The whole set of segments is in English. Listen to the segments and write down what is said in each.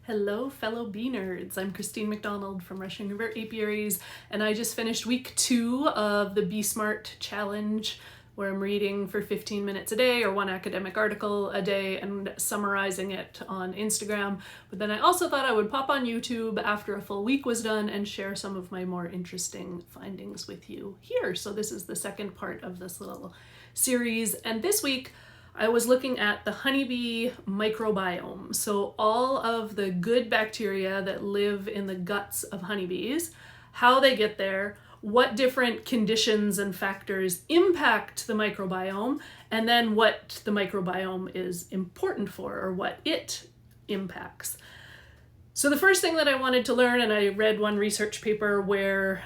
Hello, fellow bee nerds. I'm Christine McDonald from Russian River Apiaries, and I just finished week 2 of the Bee Smart Challenge, where I'm reading for 15 minutes a day or one academic article a day and summarizing it on Instagram. But then I also thought I would pop on YouTube after a full week was done and share some of my more interesting findings with you here. So this is the second part of this little series, and this week I was looking at the honeybee microbiome. So all of the good bacteria that live in the guts of honeybees, how they get there, what different conditions and factors impact the microbiome, and then what the microbiome is important for, or what it impacts. So the first thing that I wanted to learn, and I read one research paper where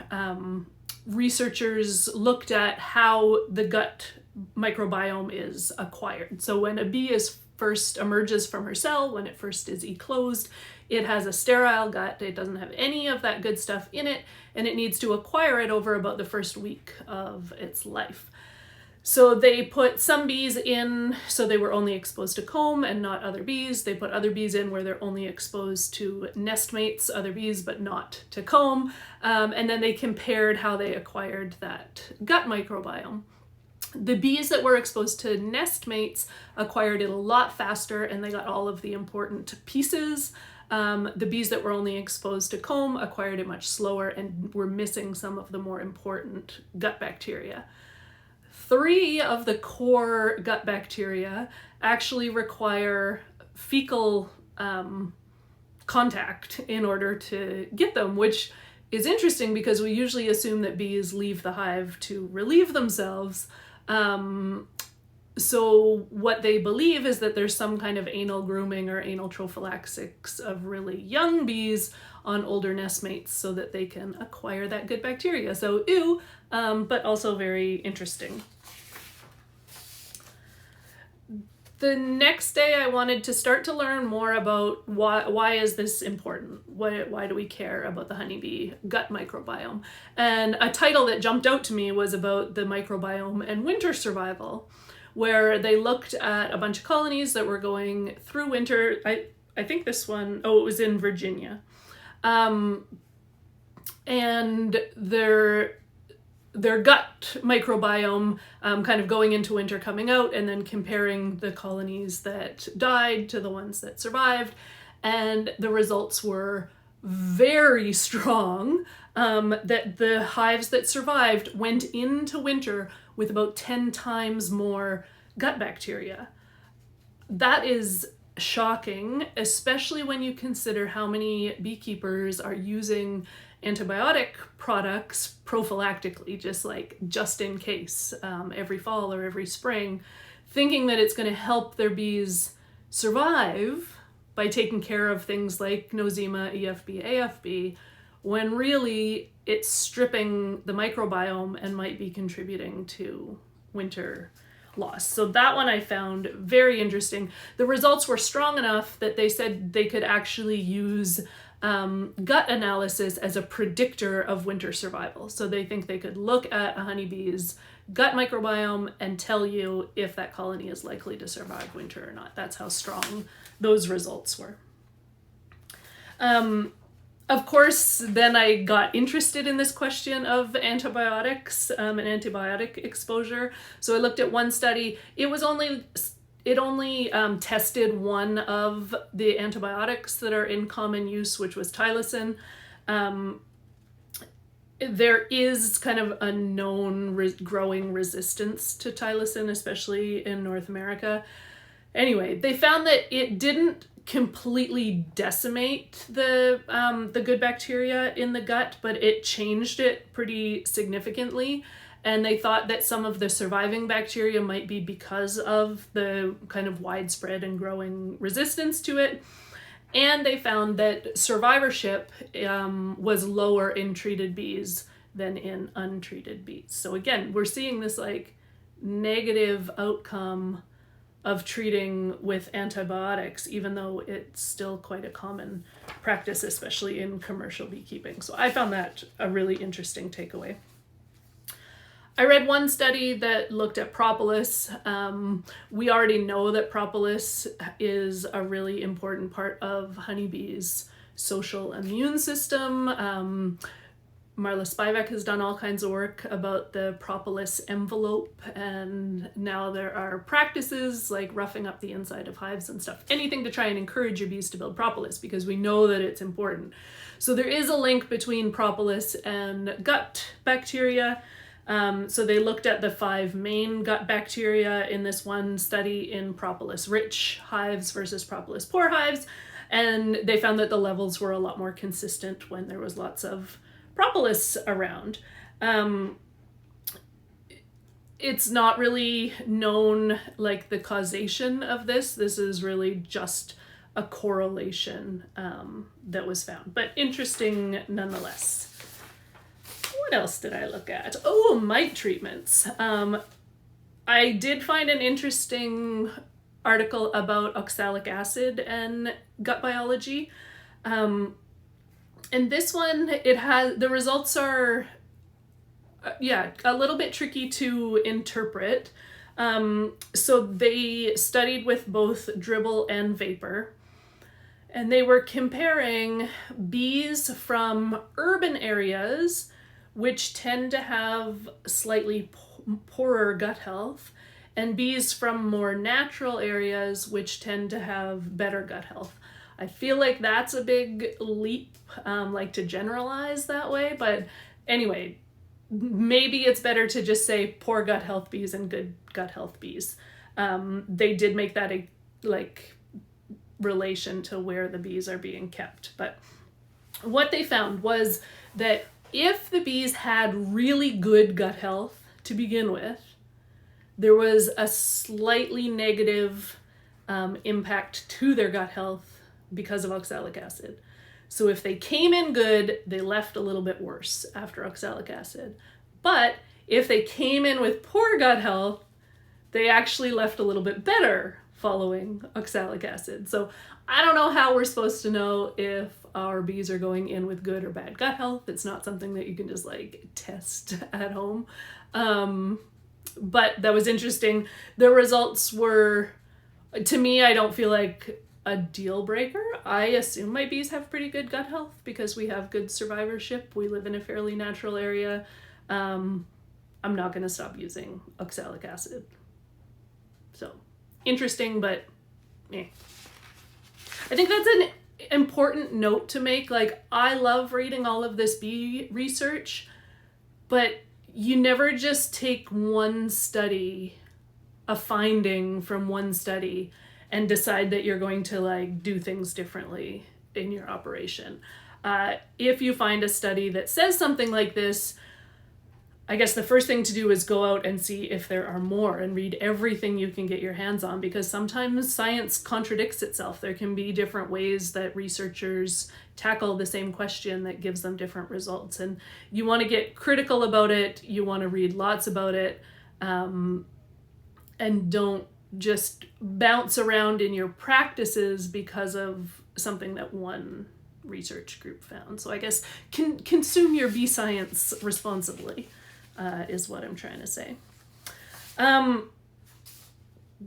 researchers looked at how the gut microbiome is acquired. So when a bee first emerges from her cell, when it first is eclosed, it has a sterile gut. It doesn't have any of that good stuff in it, and it needs to acquire it over about the first week of its life. So they put some bees in, so they were only exposed to comb and not other bees. They put other bees in where they're only exposed to nestmates, other bees, but not to comb. And then they compared how they acquired that gut microbiome. The bees that were exposed to nestmates acquired it a lot faster, and they got all of the important pieces. The bees that were only exposed to comb acquired it much slower and were missing some of the more important gut bacteria. 3 of the core gut bacteria actually require fecal contact in order to get them, which is interesting because we usually assume that bees leave the hive to relieve themselves. So what they believe is that there's some kind of anal grooming or anal trophallaxis of really young bees on older nestmates so that they can acquire that good bacteria. So ew, but also very interesting. The next day I wanted to start to learn more about why is this important? Why do we care about the honeybee gut microbiome? And a title that jumped out to me was about the microbiome and winter survival, where they looked at a bunch of colonies that were going through winter. I think this one, it was in Virginia. And their gut microbiome kind of going into winter, coming out, and then comparing the colonies that died to the ones that survived. And the results were very strong, that the hives that survived went into winter with about 10 times more gut bacteria. That is shocking, especially when you consider how many beekeepers are using antibiotic products prophylactically, just in case, every fall or every spring, thinking that it's going to help their bees survive by taking care of things like nosema, EFB, AFB, when really it's stripping the microbiome and might be contributing to winter loss. So that one I found very interesting. The results were strong enough that they said they could actually use gut analysis as a predictor of winter survival. So they think they could look at a honeybee's gut microbiome and tell you if that colony is likely to survive winter or not. That's how strong those results were. Of course, then I got interested in this question of antibiotics and antibiotic exposure. So I looked at one study. It only tested one of the antibiotics that are in common use, which was tylosin. There is kind of a known growing resistance to tylosin, especially in North America. Anyway, they found that it didn't completely decimate the good bacteria in the gut, but it changed it pretty significantly. And they thought that some of the surviving bacteria might be because of the kind of widespread and growing resistance to it. And they found that survivorship was lower in treated bees than in untreated bees. So again, we're seeing this negative outcome of treating with antibiotics, even though it's still quite a common practice, especially in commercial beekeeping. So I found that a really interesting takeaway. I read one study that looked at propolis. We already know that propolis is a really important part of honeybees' social immune system. Marla Spivak has done all kinds of work about the propolis envelope, and now there are practices like roughing up the inside of hives and stuff, anything to try and encourage your bees to build propolis, because we know that it's important. So there is a link between propolis and gut bacteria. So they looked at the 5 main gut bacteria in this one study in propolis-rich hives versus propolis-poor hives, and they found that the levels were a lot more consistent when there was lots of propolis around. It's not really known, like, the causation of this. This is really just a correlation that was found, but interesting nonetheless. What else did I look at? Oh, mite treatments. I did find an interesting article about oxalic acid and gut biology. And this one, the results are, a little bit tricky to interpret. So they studied with both dribble and vapor, and they were comparing bees from urban areas, which tend to have slightly poorer gut health, and bees from more natural areas, which tend to have better gut health. I feel like that's a big leap, like, to generalize that way, but anyway, maybe it's better to just say poor gut health bees and good gut health bees. They did make that a, like, relation to where the bees are being kept, but what they found was that if the bees had really good gut health to begin with, there was a slightly negative impact to their gut health because of oxalic acid. So if they came in good, they left a little bit worse after oxalic acid. But if they came in with poor gut health, they actually left a little bit better following oxalic acid. So I don't know how we're supposed to know if our bees are going in with good or bad gut health. It's not something that you can just, like, test at home. But that was interesting. The results were, to me, I don't feel like a deal breaker. I assume my bees have pretty good gut health because we have good survivorship. We live in a fairly natural area. I'm not going to stop using oxalic acid. So interesting, but I think that's an important note to make. Like, I love reading all of this bee research, but you never just take one study, a finding from one study, and decide that you're going to, like, do things differently in your operation. If you find a study that says something like this, I guess the first thing to do is go out and see if there are more and read everything you can get your hands on, because sometimes science contradicts itself. There can be different ways that researchers tackle the same question that gives them different results. And you want to get critical about it. You want to read lots about it, and don't just bounce around in your practices because of something that one research group found. So I guess consume your bee science responsibly. Is what I'm trying to say.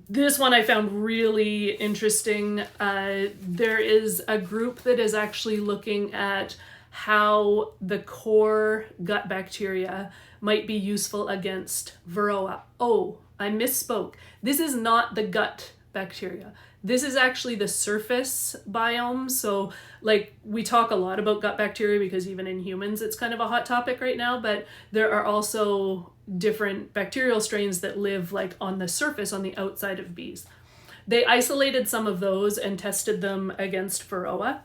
This one I found really interesting. There is a group that is actually looking at how the core gut bacteria might be useful against Varroa. Oh, I misspoke. This is not the gut bacteria. This is actually the surface biome. So, like, we talk a lot about gut bacteria because even in humans it's kind of a hot topic right now, but there are also different bacterial strains that live, like, on the surface, on the outside of bees. They isolated some of those and tested them against Varroa.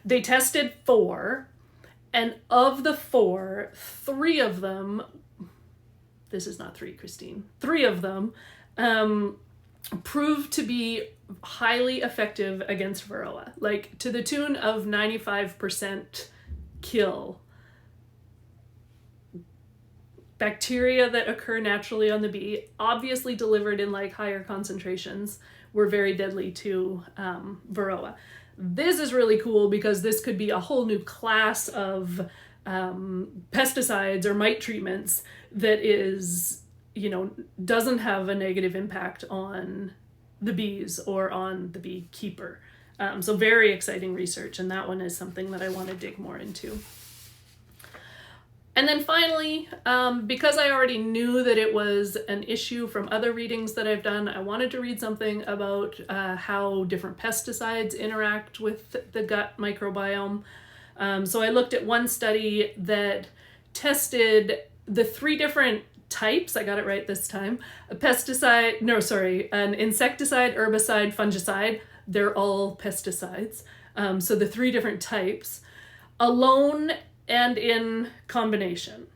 They tested 4, and of the 4, 3 of them, this is not 3, Christine, 3 of them proved to be highly effective against Varroa, like to the tune of 95% kill. Bacteria that occur naturally on the bee, obviously delivered in, like, higher concentrations, were very deadly to Varroa. This is really cool because this could be a whole new class of pesticides or mite treatments that is, doesn't have a negative impact on the bees or on the beekeeper. So very exciting research, and that one is something that I want to dig more into. And then finally, because I already knew that it was an issue from other readings that I've done, I wanted to read something about how different pesticides interact with the gut microbiome. So I looked at one study that tested the 3 different types, I got it right this time, an insecticide, herbicide, fungicide. They're all pesticides. So the 3 different types, alone and in combination.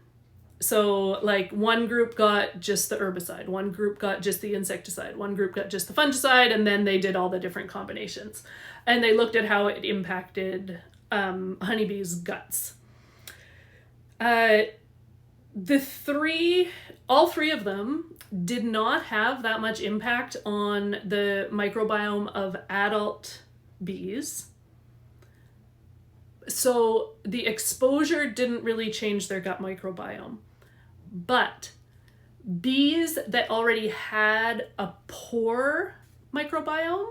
So like one group got just the herbicide, one group got just the insecticide, one group got just the fungicide, and then they did all the different combinations. And they looked at how it impacted honeybees' guts. All 3 of them did not have that much impact on the microbiome of adult bees. So the exposure didn't really change their gut microbiome. But bees that already had a poor microbiome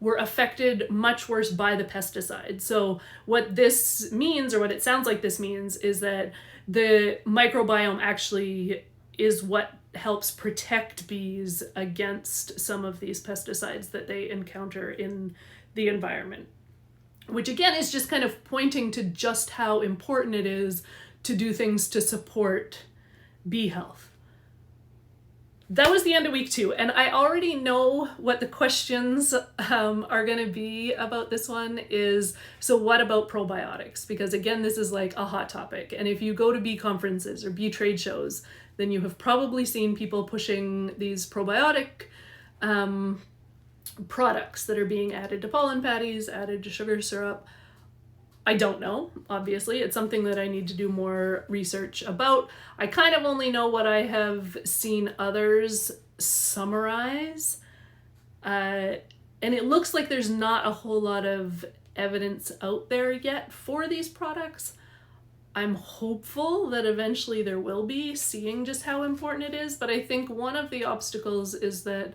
were affected much worse by the pesticide. So what this means, or what it sounds like this means, is that the microbiome actually is what helps protect bees against some of these pesticides that they encounter in the environment. Which again is just kind of pointing to just how important it is to do things to support bee health. That was the end of week 2, and I already know what the questions are going to be about this one is, so what about probiotics? Because again, this is like a hot topic, and if you go to bee conferences or bee trade shows, then you have probably seen people pushing these probiotic products that are being added to pollen patties, added to sugar syrup. I don't know, obviously. It's something that I need to do more research about. I kind of only know what I have seen others summarize. And it looks like there's not a whole lot of evidence out there yet for these products. I'm hopeful that eventually there will be, seeing just how important it is. But I think one of the obstacles is that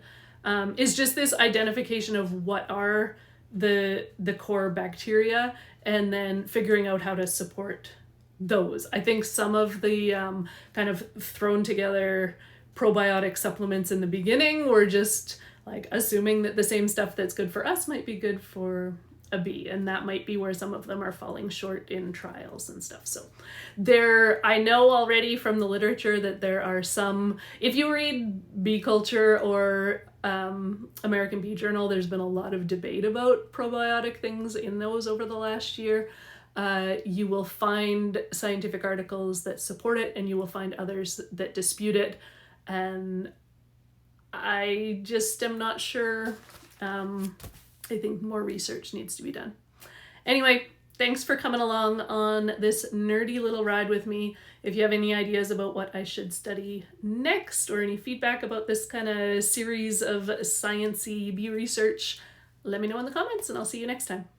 is just this identification of what are the core bacteria, and then figuring out how to support those. I think some of the kind of thrown together probiotic supplements in the beginning were just like assuming that the same stuff that's good for us might be good for a bee, and that might be where some of them are falling short in trials and stuff. So I know already from the literature that there are some, if you read Bee Culture or American Bee Journal, there's been a lot of debate about probiotic things in those over the last year. You will find scientific articles that support it, and you will find others that dispute it. And I just am not sure. I think more research needs to be done. Anyway, thanks for coming along on this nerdy little ride with me. If you have any ideas about what I should study next, or any feedback about this kind of series of science-y bee research, let me know in the comments, and I'll see you next time.